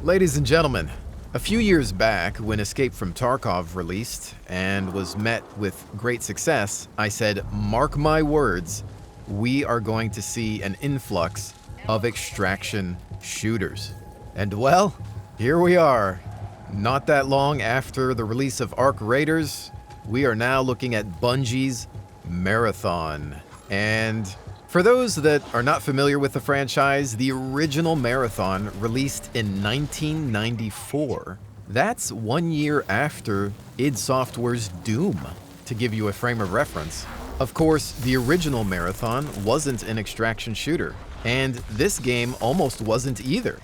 Ladies and gentlemen, a few years back, when Escape from Tarkov released and was met with great success, I said, mark my words, we are going to see an influx of extraction shooters. And well, here we are. Not that long after the release of Arc Raiders, we are now looking at Bungie's Marathon. And for those that are not familiar with the franchise, the original Marathon released in 1994. That's 1 year after id Software's Doom, to give you a frame of reference. Of course, the original Marathon wasn't an extraction shooter, and this game almost wasn't either.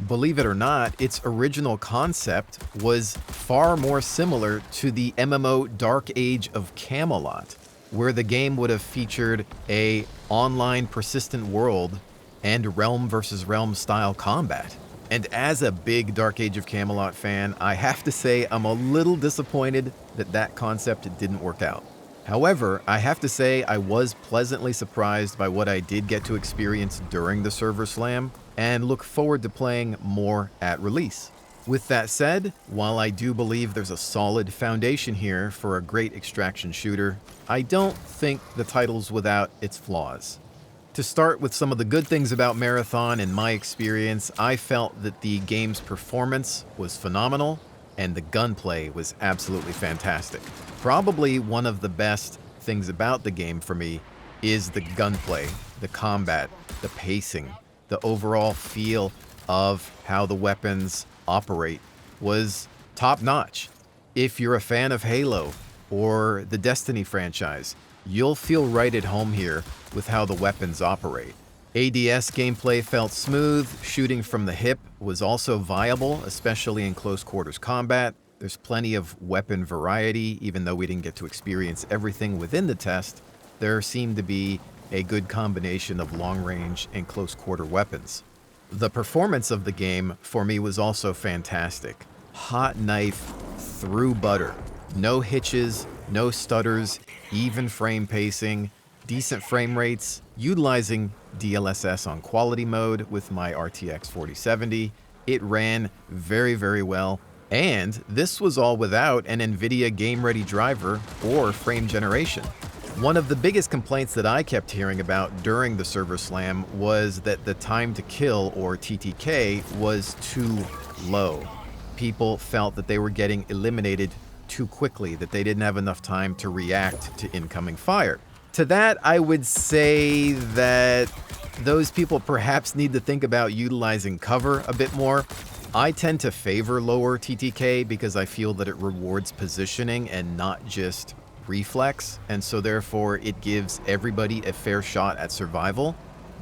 Believe it or not, its original concept was far more similar to the MMO Dark Age of Camelot, where the game would have featured a online persistent world and realm versus realm style combat. And as a big Dark Age of Camelot fan, I have to say I'm a little disappointed that that concept didn't work out. However, I have to say I was pleasantly surprised by what I did get to experience during the server slam, and look forward to playing more at release. With that said, while I do believe there's a solid foundation here for a great extraction shooter, I don't think the title's without its flaws. To start with some of the good things about Marathon, in my experience, I felt that the game's performance was phenomenal and the gunplay was absolutely fantastic. Probably one of the best things about the game for me is the gunplay, the combat, the pacing, the overall feel of how the weapons operate was top-notch. If you're a fan of Halo or the Destiny franchise, you'll feel right at home here with how the weapons operate. ADS gameplay felt smooth, shooting from the hip was also viable, especially in close quarters combat. There's plenty of weapon variety, even though we didn't get to experience everything within the test. There seemed to be a good combination of long-range and close-quarter weapons. The performance of the game, for me, was also fantastic. Hot knife through butter. No hitches, no stutters, even frame pacing, decent frame rates, utilizing DLSS on quality mode with my RTX 4070. It ran very, very well. And this was all without an NVIDIA game-ready driver or frame generation. One of the biggest complaints that I kept hearing about during the server slam was that the time to kill, or TTK, was too low. People felt that they were getting eliminated too quickly, that they didn't have enough time to react to incoming fire. To that, I would say that those people perhaps need to think about utilizing cover a bit more. I tend to favor lower TTK because I feel that it rewards positioning and not just reflex, and so therefore it gives everybody a fair shot at survival.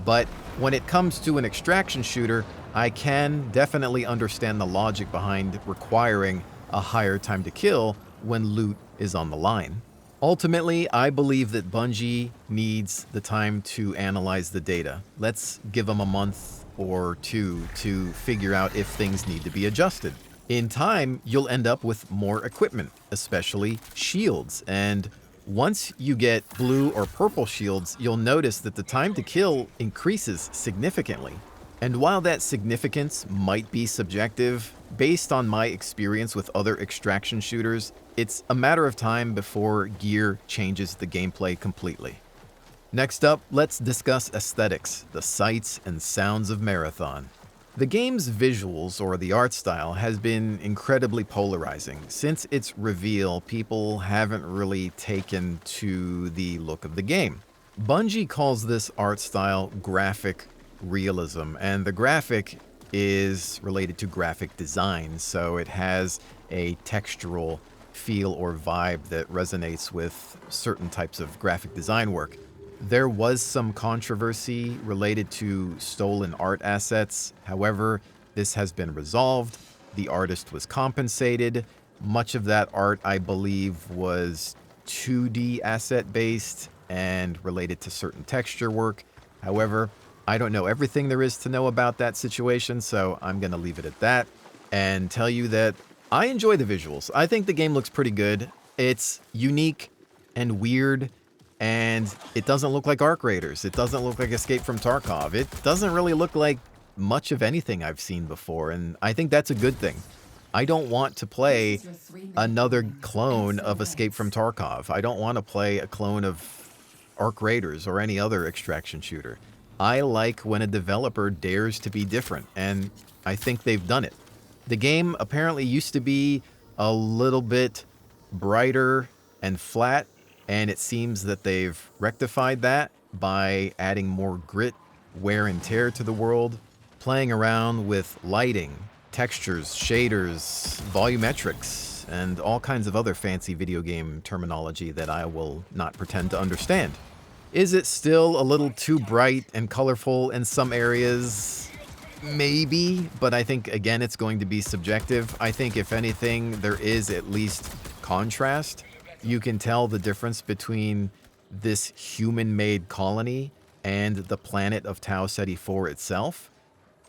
But when it comes to an extraction shooter, I can definitely understand the logic behind requiring a higher time to kill when loot is on the line. Ultimately, I believe that Bungie needs the time to analyze the data. Let's give them a month or two to figure out if things need to be adjusted. In time, you'll end up with more equipment, especially shields. And once you get blue or purple shields, you'll notice that the time to kill increases significantly. And while that significance might be subjective, based on my experience with other extraction shooters, it's a matter of time before gear changes the gameplay completely. Next up, let's discuss aesthetics, the sights and sounds of Marathon. The game's visuals, or the art style, has been incredibly polarizing. Since its reveal, people haven't really taken to the look of the game. Bungie calls this art style graphic realism, and the graphic is related to graphic design, so it has a textural feel or vibe that resonates with certain types of graphic design work. There was some controversy related to stolen art assets. However, this has been resolved. The artist was compensated. Much of that art, I believe, was 2D asset based and related to certain texture work. However, I don't know everything there is to know about that situation, so I'm going to leave it at that and tell you that I enjoy the visuals. I think the game looks pretty good. It's unique and weird, and it doesn't look like Arc Raiders. It doesn't look like Escape from Tarkov. It doesn't really look like much of anything I've seen before, and I think that's a good thing. I don't want to play another clone of Escape from Tarkov. I don't want to play a clone of Arc Raiders or any other extraction shooter. I like when a developer dares to be different, and I think they've done it. The game apparently used to be a little bit brighter and flat, and it seems that they've rectified that by adding more grit, wear and tear to the world, playing around with lighting, textures, shaders, volumetrics, and all kinds of other fancy video game terminology that I will not pretend to understand. Is it still a little too bright and colorful in some areas? Maybe, but I think, again, it's going to be subjective. I think, if anything, there is at least contrast. You can tell the difference between this human-made colony and the planet of Tau Ceti 4 itself.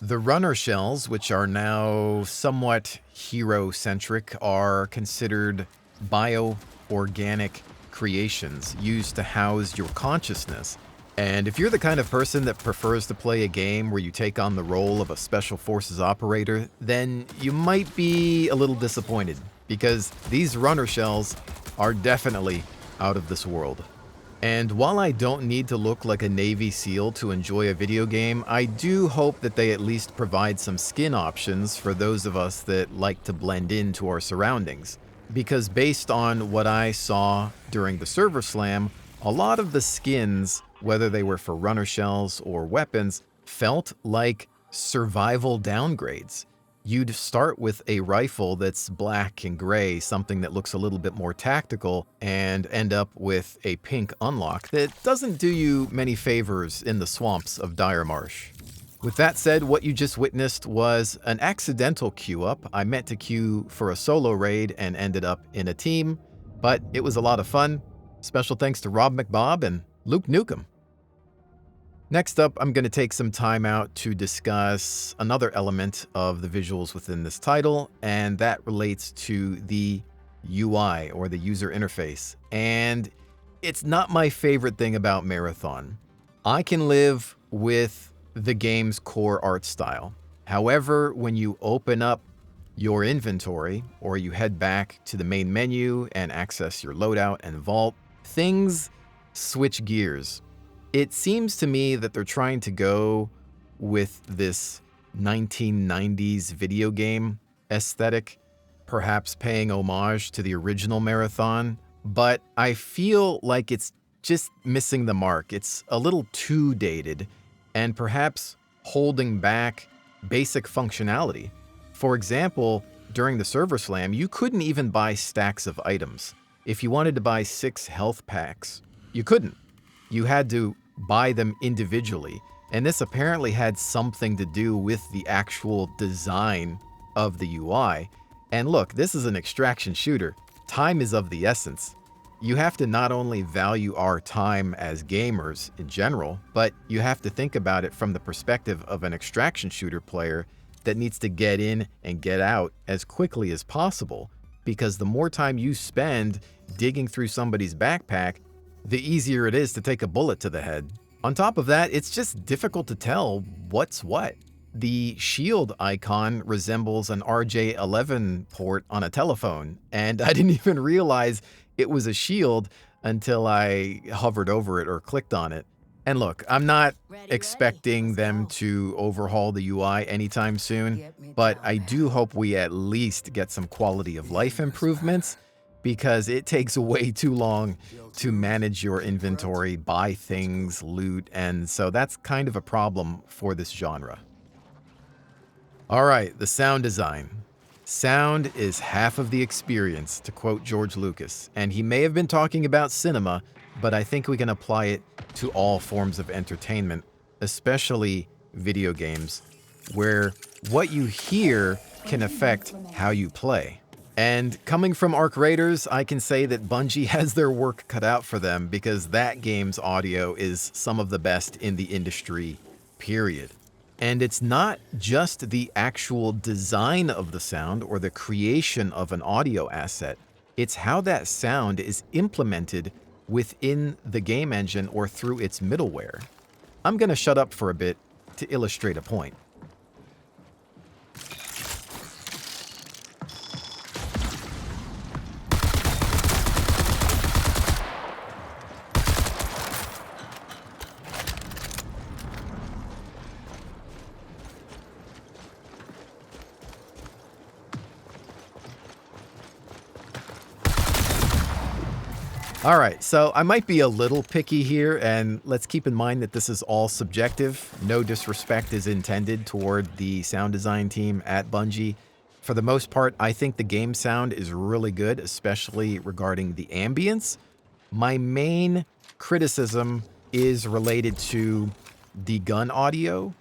The runner shells, which are now somewhat hero-centric, are considered bio-organic creations used to house your consciousness. And if you're the kind of person that prefers to play a game where you take on the role of a special forces operator, then you might be a little disappointed, because these runner shells are definitely out of this world. And while I don't need to look like a Navy SEAL to enjoy a video game, I do hope that they at least provide some skin options for those of us that like to blend into our surroundings. Because based on what I saw during the server slam, a lot of the skins, whether they were for runner shells or weapons, felt like survival downgrades. You'd start with a rifle that's black and gray, something that looks a little bit more tactical, and end up with a pink unlock that doesn't do you many favors in the swamps of Dire Marsh. With that said, what you just witnessed was an accidental queue up. I meant to queue for a solo raid and ended up in a team, but it was a lot of fun. Special thanks to Rob McBob and Luke Nukem. Next up, I'm going to take some time out to discuss another element of the visuals within this title, and that relates to the UI, or the user interface. And it's not my favorite thing about Marathon. I can live with the game's core art style. However, when you open up your inventory, or you head back to the main menu and access your loadout and vault, things switch gears. It seems to me that they're trying to go with this 1990s video game aesthetic, perhaps paying homage to the original Marathon, but I feel like it's just missing the mark. It's a little too dated, and perhaps holding back basic functionality. For example, during the server slam, you couldn't even buy stacks of items. If you wanted to buy 6 health packs, you couldn't. You had to buy them individually, and this apparently had something to do with the actual design of the UI. And look, this is an extraction shooter. Time is of the essence. You have to not only value our time as gamers in general, but you have to think about it from the perspective of an extraction shooter player that needs to get in and get out as quickly as possible, because the more time you spend digging through somebody's backpack, the easier it is to take a bullet to the head. On top of that, it's just difficult to tell what's what. The shield icon resembles an RJ11 port on a telephone, and I didn't even realize it was a shield until I hovered over it or clicked on it. And look, I'm not expecting them to overhaul the UI anytime soon, but I do hope we at least get some quality of life improvements, because it takes way too long to manage your inventory, buy things, loot, and so that's kind of a problem for this genre. All right, the sound design. Sound is half of the experience, to quote George Lucas, and he may have been talking about cinema, but I think we can apply it to all forms of entertainment, especially video games, where what you hear can affect how you play. And coming from Arc Raiders, I can say that Bungie has their work cut out for them, because that game's audio is some of the best in the industry, period. And it's not just the actual design of the sound or the creation of an audio asset. It's how that sound is implemented within the game engine or through its middleware. I'm going to shut up for a bit to illustrate a point. All right, so I might be a little picky here, and let's keep in mind that this is all subjective. No disrespect is intended toward the sound design team at Bungie. For the most part, I think the game sound is really good, especially regarding the ambience. My main criticism is related to the gun audio.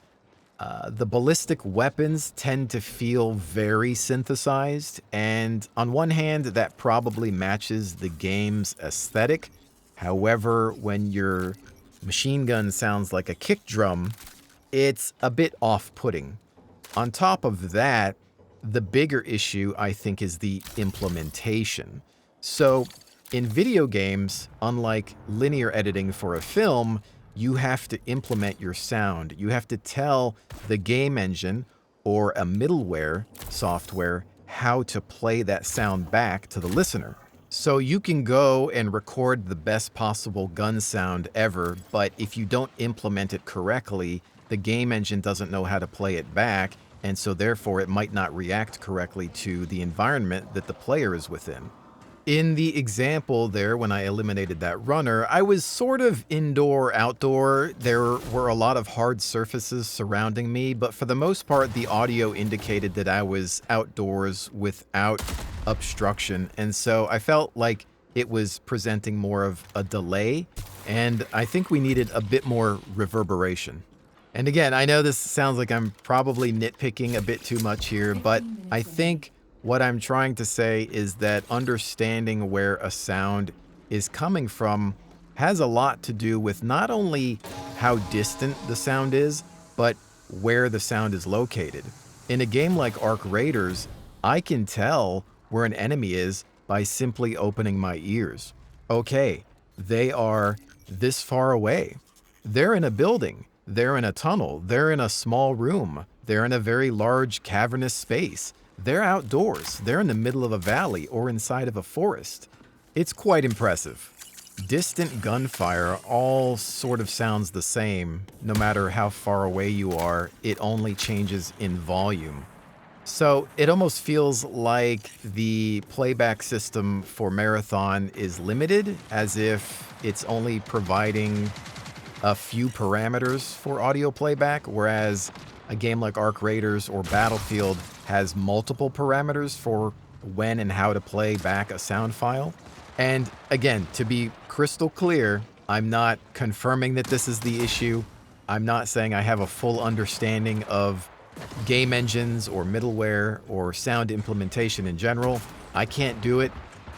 The ballistic weapons tend to feel very synthesized, and on one hand, that probably matches the game's aesthetic. However, when your machine gun sounds like a kick drum, it's a bit off-putting. On top of that, the bigger issue, I think, is the implementation. So, in video games, unlike linear editing for a film, you have to implement your sound. You have to tell the game engine or a middleware software how to play that sound back to the listener. So you can go and record the best possible gun sound ever, but if you don't implement it correctly, the game engine doesn't know how to play it back, and so therefore it might not react correctly to the environment that the player is within. In the example there, when I eliminated that runner, I was sort of indoor-outdoor. There were a lot of hard surfaces surrounding me, but for the most part, the audio indicated that I was outdoors without obstruction, and so I felt like it was presenting more of a delay, and I think we needed a bit more reverberation. And again, I know this sounds like I'm probably nitpicking a bit too much here, but I think what I'm trying to say is that understanding where a sound is coming from has a lot to do with not only how distant the sound is, but where the sound is located. In a game like Arc Raiders, I can tell where an enemy is by simply opening my ears. Okay, they are this far away. They're in a building. They're in a tunnel. They're in a small room. They're in a very large cavernous space. They're outdoors. They're in the middle of a valley or inside of a forest. It's quite impressive. Distant gunfire all sort of sounds the same. No matter how far away you are, it only changes in volume. So it almost feels like the playback system for Marathon is limited, as if it's only providing a few parameters for audio playback, whereas a game like Arc Raiders or Battlefield has multiple parameters for when and how to play back a sound file. And again, to be crystal clear, I'm not confirming that this is the issue. I'm not saying I have a full understanding of game engines or middleware or sound implementation in general. I can't do it.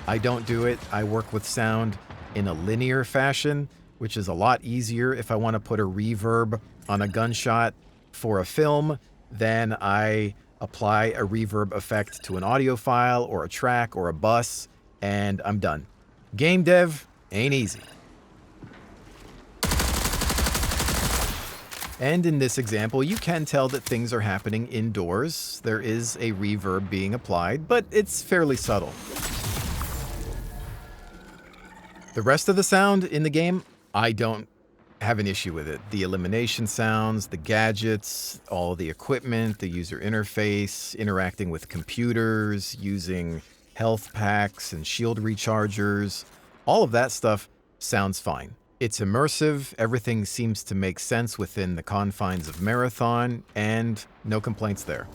I don't do it. I work with sound in a linear fashion, which is a lot easier. If I want to put a reverb on a gunshot for a film, then I apply a reverb effect to an audio file or a track or a bus, and I'm done. Game dev ain't easy. And in this example, you can tell that things are happening indoors. There is a reverb being applied, but it's fairly subtle. The rest of the sound in the game, I don't have an issue with it. The elimination sounds, the gadgets, all the equipment, the user interface, interacting with computers, using health packs and shield rechargers, all of that stuff sounds fine. It's immersive, everything seems to make sense within the confines of Marathon, and no complaints there.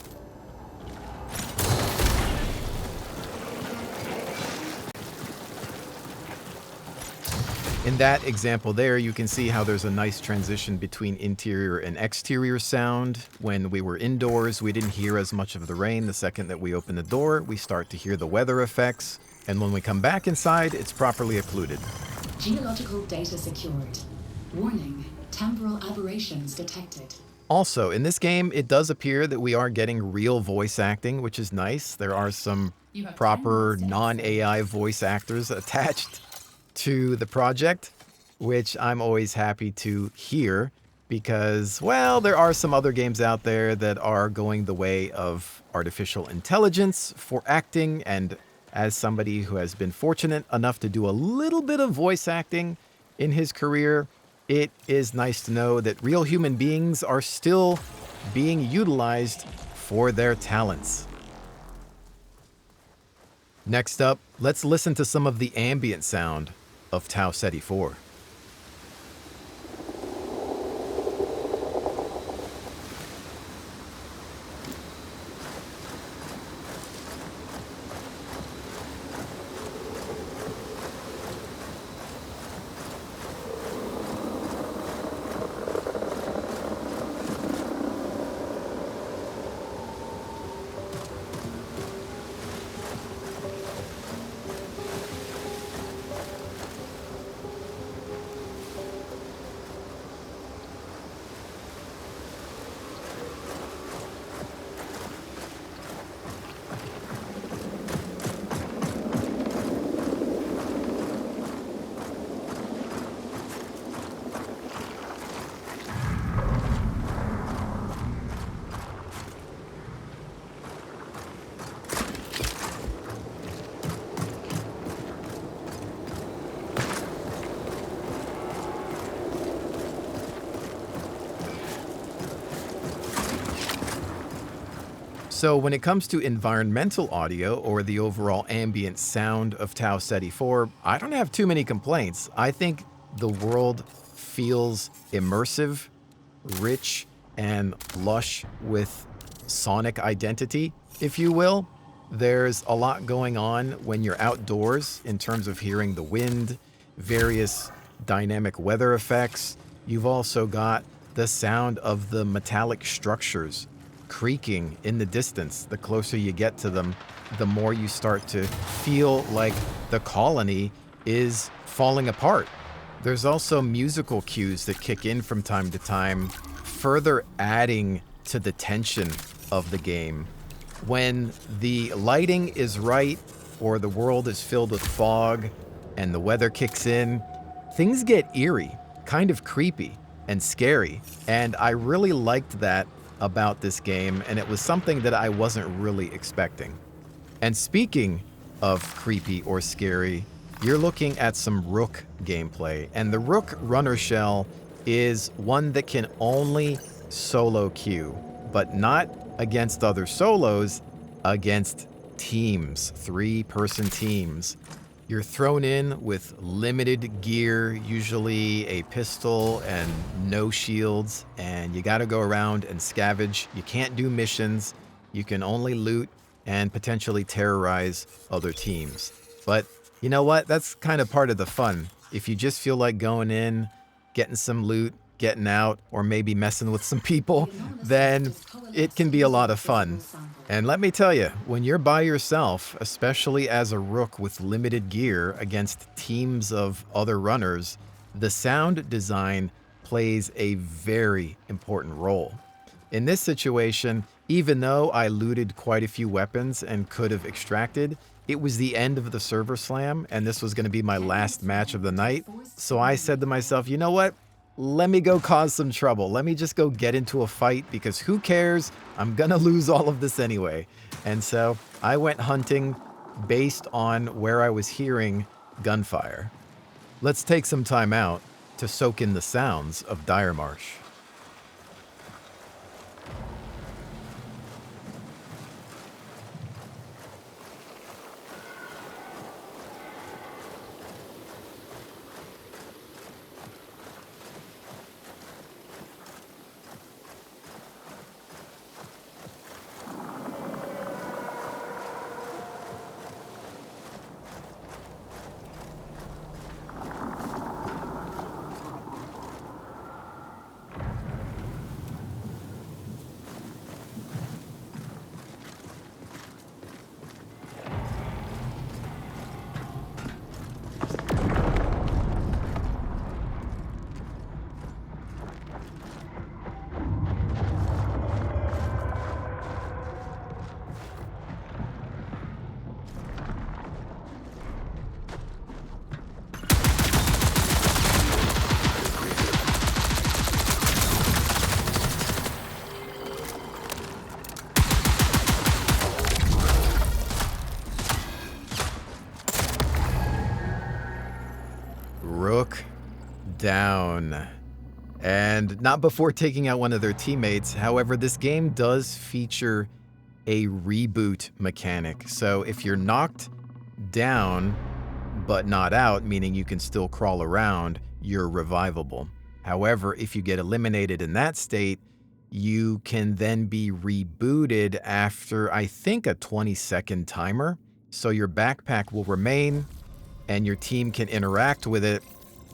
In that example there, you can see how there's a nice transition between interior and exterior sound. When we were indoors, we didn't hear as much of the rain. The second that we open the door, we start to hear the weather effects. And when we come back inside, it's properly occluded. Geological data secured. Warning, temporal aberrations detected. Also, in this game, it does appear that we are getting real voice acting, which is nice. There are some proper non-AI voice actors attached to the project, which I'm always happy to hear because, well, there are some other games out there that are going the way of artificial intelligence for acting, and as somebody who has been fortunate enough to do a little bit of voice acting in his career, it is nice to know that real human beings are still being utilized for their talents. Next up, let's listen to some of the ambient sound. of Tau Ceti 4. So when it comes to environmental audio or the overall ambient sound of Tau Ceti 4, I don't have too many complaints. I think the world feels immersive, rich, and lush with sonic identity, if you will. There's a lot going on when you're outdoors in terms of hearing the wind, various dynamic weather effects. You've also got the sound of the metallic structures creaking in the distance. The closer you get to them, the more you start to feel like the colony is falling apart. There's also musical cues that kick in from time to time, further adding to the tension of the game. When the lighting is right, or the world is filled with fog, and the weather kicks in, things get eerie, kind of creepy and scary. And I really liked that about this game, and it was something that I wasn't really expecting. And speaking of creepy or scary, you're looking at some ROOK gameplay, and the ROOK runner shell is one that can only solo queue, but not against other solos, against teams, 3-person teams. You're thrown in with limited gear, usually a pistol and no shields, and you gotta go around and scavenge. You can't do missions. You can only loot and potentially terrorize other teams. But you know what? That's kind of part of the fun. If you just feel like going in, getting some loot, getting out, or maybe messing with some people, then it can be a lot of fun. And let me tell you, when you're by yourself, especially as a ROOK with limited gear against teams of other runners, the sound design plays a very important role. In this situation, even though I looted quite a few weapons and could have extracted, it was the end of the server slam, and this was going to be my last match of the night. So I said to myself, you know what? Let me go cause some trouble. Let me just go get into a fight, because who cares? I'm gonna lose all of this anyway. And so I went hunting based on where I was hearing gunfire. Let's take some time out to soak in the sounds of Dire Marsh. ROOK down. And not before taking out one of their teammates. However, this game does feature a reboot mechanic. So if you're knocked down but not out, meaning you can still crawl around, you're revivable. However, if you get eliminated in that state, you can then be rebooted after, I think, a 20-second timer. So your backpack will remain, and your team can interact with it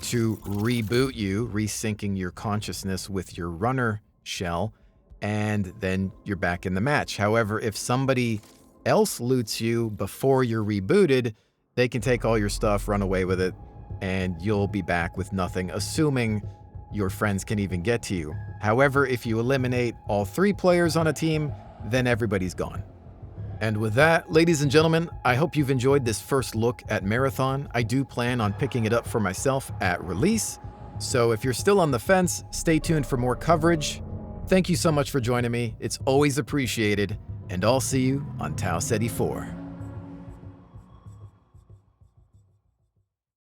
to reboot you, resyncing your consciousness with your runner shell, and then you're back in the match. However, if somebody else loots you before you're rebooted, they can take all your stuff, run away with it, and you'll be back with nothing, assuming your friends can even get to you. However, if you eliminate all 3 players on a team, then everybody's gone. And with that, ladies and gentlemen, I hope you've enjoyed this first look at Marathon. I do plan on picking it up for myself at release. So if you're still on the fence, stay tuned for more coverage. Thank you so much for joining me. It's always appreciated. And I'll see you on Tau Ceti 4.